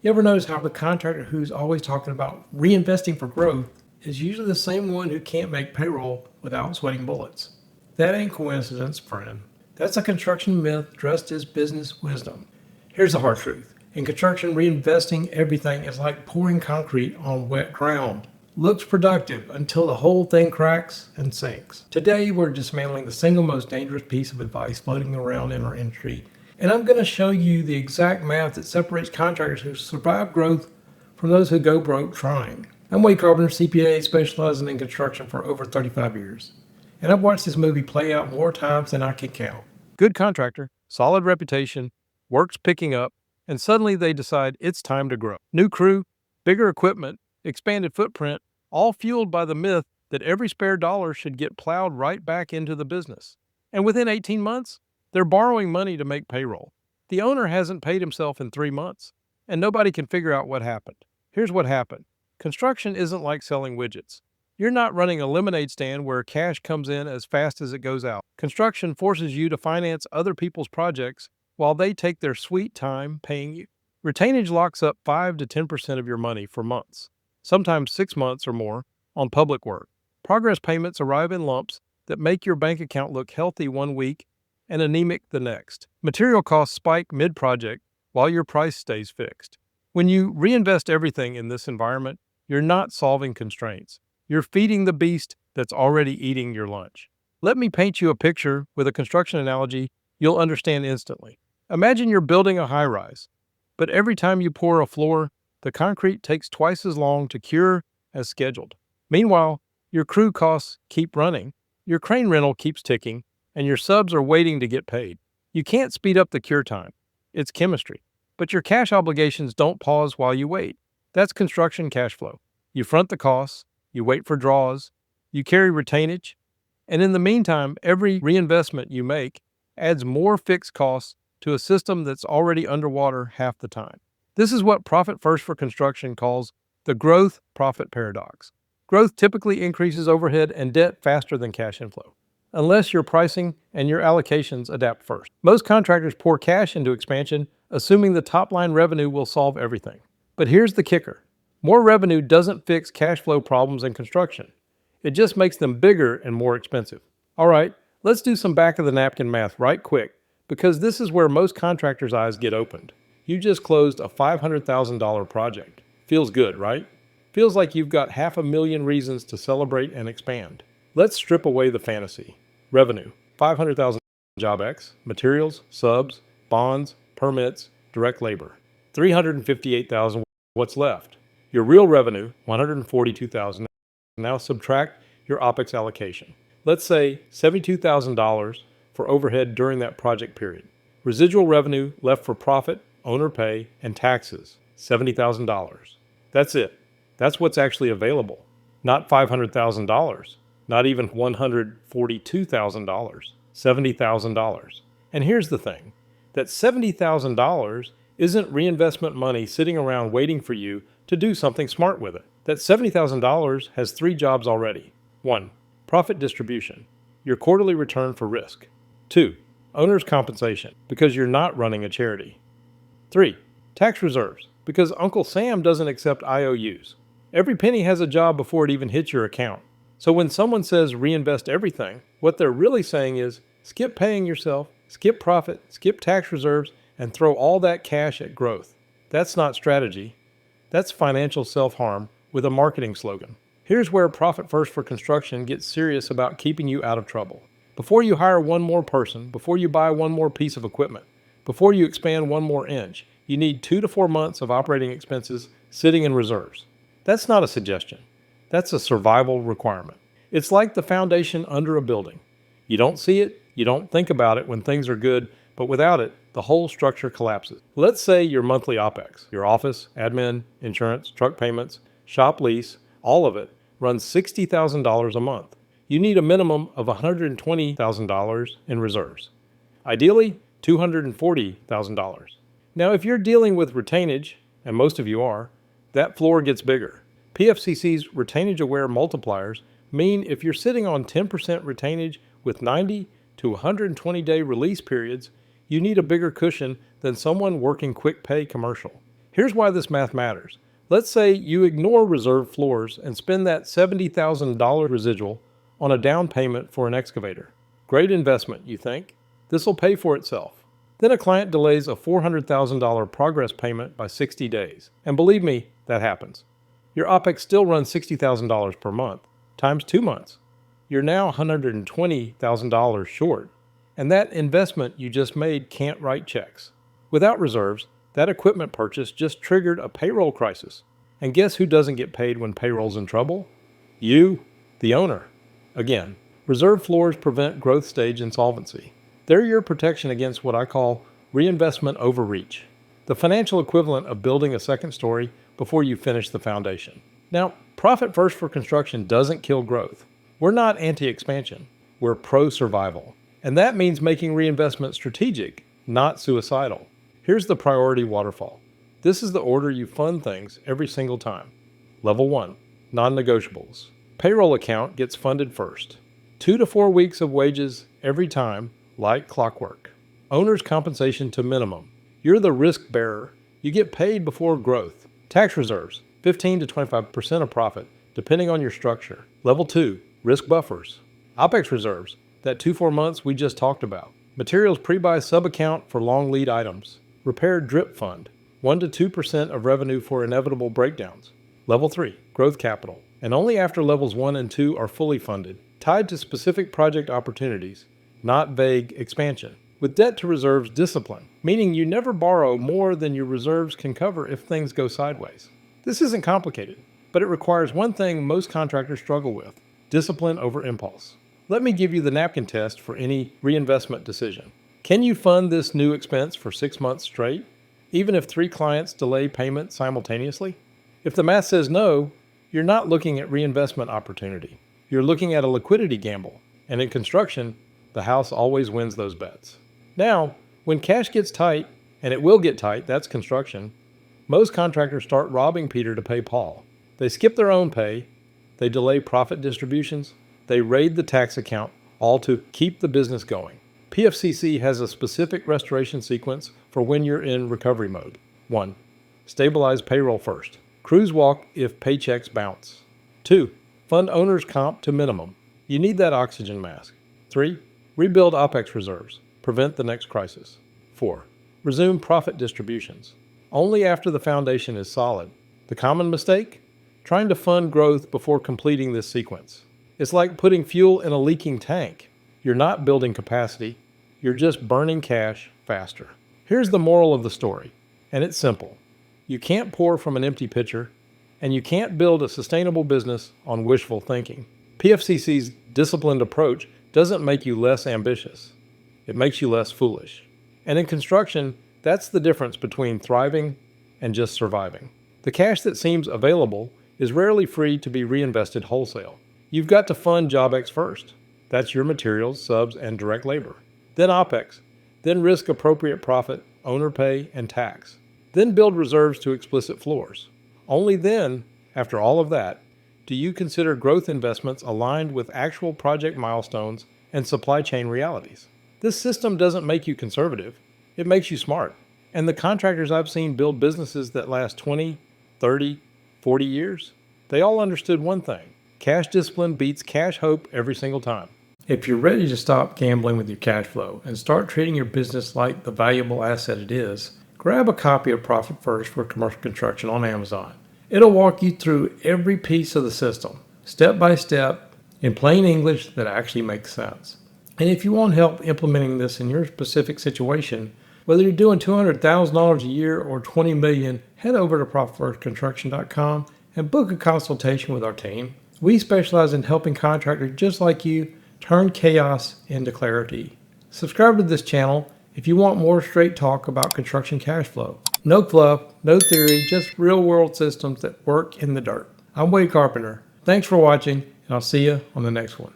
You ever notice how the contractor who's always talking about reinvesting for growth is usually the same one who can't make payroll without sweating bullets? That ain't coincidence, friend. That's a construction myth dressed as business wisdom. Here's the hard truth. In construction, reinvesting everything is like pouring concrete on wet ground. Looks productive until the whole thing cracks and sinks. Today, we're dismantling the single most dangerous piece of advice floating around in our industry. And I'm going to show you the exact math that separates contractors who survive growth from those who go broke trying. I'm Wade Carpenter, CPA, specializing in construction for over 35 years. And I've watched this movie play out more times than I can count. Good contractor, solid reputation, work's picking up, and suddenly they decide it's time to grow. New crew, bigger equipment, expanded footprint, all fueled by the myth that every spare dollar should get plowed right back into the business. And within 18 months, they're borrowing money to make payroll. The owner hasn't paid himself in 3 months, and nobody can figure out what happened. Here's what happened. Construction isn't like selling widgets. You're not running a lemonade stand where cash comes in as fast as it goes out. Construction forces you to finance other people's projects while they take their sweet time paying you. Retainage locks up 5 to 10% of your money for months, sometimes 6 months or more, on public work. Progress payments arrive in lumps that make your bank account look healthy one week and anemic the next. Material costs spike mid-project while your price stays fixed. When you reinvest everything in this environment, you're not solving constraints. You're feeding the beast that's already eating your lunch. Let me paint you a picture with a construction analogy you'll understand instantly. Imagine you're building a high-rise, but every time you pour a floor, the concrete takes twice as long to cure as scheduled. Meanwhile, your crew costs keep running, your crane rental keeps ticking, and your subs are waiting to get paid. You can't speed up the cure time. It's chemistry. But your cash obligations don't pause while you wait. That's construction cash flow. You front the costs, you wait for draws, you carry retainage, and in the meantime, every reinvestment you make adds more fixed costs to a system that's already underwater half the time. This is what Profit First for Construction calls the growth profit paradox. Growth typically increases overhead and debt faster than cash inflow, unless your pricing and your allocations adapt first. Most contractors pour cash into expansion, assuming the top-line revenue will solve everything. But here's the kicker. More revenue doesn't fix cash flow problems in construction. It just makes them bigger and more expensive. All right, let's do some back-of-the-napkin math right quick, because this is where most contractors' eyes get opened. You just closed a $500,000 project. Feels good, right? Feels like you've got 500,000 reasons to celebrate and expand. Let's strip away the fantasy. Revenue, $500,000. Job X, materials, subs, bonds, permits, direct labor. $358,000. What's left? Your real revenue, $142,000. Now subtract your OpEx allocation. Let's say $72,000 for overhead during that project period. Residual revenue left for profit, owner pay, and taxes, $70,000. That's it. That's what's actually available. Not $500,000. Not even $142,000. $70,000. And here's the thing. That $70,000 isn't reinvestment money sitting around waiting for you to do something smart with it. That $70,000 has 3 jobs already. 1. Profit distribution, your quarterly return for risk. 2. Owner's compensation, because you're not running a charity. 3. Tax reserves, because Uncle Sam doesn't accept IOUs. Every penny has a job before it even hits your account. So when someone says reinvest everything, what they're really saying is skip paying yourself, skip profit, skip tax reserves, and throw all that cash at growth. That's not strategy. That's financial self-harm with a marketing slogan. Here's where Profit First for Construction gets serious about keeping you out of trouble. Before you hire one more person, before you buy one more piece of equipment, before you expand one more inch, you need 2 to 4 months of operating expenses sitting in reserves. That's not a suggestion. That's a survival requirement. It's like the foundation under a building. You don't see it, you don't think about it when things are good, but without it, the whole structure collapses. Let's say your monthly OpEx, your office, admin, insurance, truck payments, shop lease, all of it, runs $60,000 a month. You need a minimum of $120,000 in reserves. Ideally, $240,000. Now, if you're dealing with retainage, and most of you are, that floor gets bigger. PFCC's retainage-aware multipliers mean if you're sitting on 10% retainage with 90 to 120-day release periods, you need a bigger cushion than someone working quick pay commercial. Here's why this math matters. Let's say you ignore reserve floors and spend that $70,000 residual on a down payment for an excavator. Great investment, you think? This will pay for itself. Then a client delays a $400,000 progress payment by 60 days. And believe me, that happens. Your OpEx still runs $60,000 per month, times 2 months. You're now $120,000 short. And that investment you just made can't write checks. Without reserves, that equipment purchase just triggered a payroll crisis. And guess who doesn't get paid when payroll's in trouble? You, the owner. Again, reserve floors prevent growth stage insolvency. They're your protection against what I call reinvestment overreach, the financial equivalent of building a second story before you finish the foundation. Now, profit first for construction doesn't kill growth. We're not anti-expansion. We're pro-survival. And that means making reinvestment strategic, not suicidal. Here's the priority waterfall. This is the order you fund things every single time. Level 1, non-negotiables. Payroll account gets funded first. 2 to 4 weeks of wages every time, like clockwork. Owner's compensation to minimum. You're the risk bearer. You get paid before growth. Tax reserves, 15 to 25% of profit, depending on your structure. Level 2, risk buffers. OpEx reserves, that 2-4 months we just talked about. Materials pre-buy sub-account for long lead items. Repair drip fund, 1 to 2% of revenue for inevitable breakdowns. Level 3, growth capital. And only after levels 1 and 2 are fully funded, tied to specific project opportunities, not vague expansion. With debt to reserves discipline, meaning you never borrow more than your reserves can cover if things go sideways. This isn't complicated, but it requires one thing most contractors struggle with: discipline over impulse. Let me give you the napkin test for any reinvestment decision. Can you fund this new expense for 6 months straight, even if 3 clients delay payment simultaneously? If the math says no, you're not looking at reinvestment opportunity. You're looking at a liquidity gamble, and in construction, the house always wins those bets. Now, when cash gets tight, and it will get tight, that's construction, most contractors start robbing Peter to pay Paul. They skip their own pay, they delay profit distributions, they raid the tax account, all to keep the business going. PFCC has a specific restoration sequence for when you're in recovery mode. 1. Stabilize payroll first. Crews walk if paychecks bounce. 2. Fund owner's comp to minimum. You need that oxygen mask. 3. Rebuild OpEx reserves. Prevent the next crisis. 4. Resume profit distributions. Only after the foundation is solid. The common mistake? Trying to fund growth before completing this sequence. It's like putting fuel in a leaking tank. You're not building capacity. You're just burning cash faster. Here's the moral of the story, and it's simple. You can't pour from an empty pitcher, and you can't build a sustainable business on wishful thinking. PFCC's disciplined approach doesn't make you less ambitious. It makes you less foolish. And in construction, that's the difference between thriving and just surviving. The cash that seems available is rarely free to be reinvested wholesale. You've got to fund JobX first. That's your materials, subs, and direct labor. Then OpEx. Then risk appropriate profit, owner pay, and tax. Then build reserves to explicit floors. Only then, after all of that, do you consider growth investments aligned with actual project milestones and supply chain realities. This system doesn't make you conservative. It makes you smart. And the contractors I've seen build businesses that last 20, 30, 40 years, they all understood one thing. Cash discipline beats cash hope every single time. If you're ready to stop gambling with your cash flow and start treating your business like the valuable asset it is, grab a copy of Profit First for Commercial Construction on Amazon. It'll walk you through every piece of the system, step by step, in plain English that actually makes sense. And if you want help implementing this in your specific situation, whether you're doing $200,000 a year or $20 million, head over to profitfirstconstruction.com and book a consultation with our team. We specialize in helping contractors just like you turn chaos into clarity. Subscribe to this channel if you want more straight talk about construction cash flow. No fluff, no theory, just real world systems that work in the dirt. I'm Wade Carpenter. Thanks for watching, and I'll see you on the next one.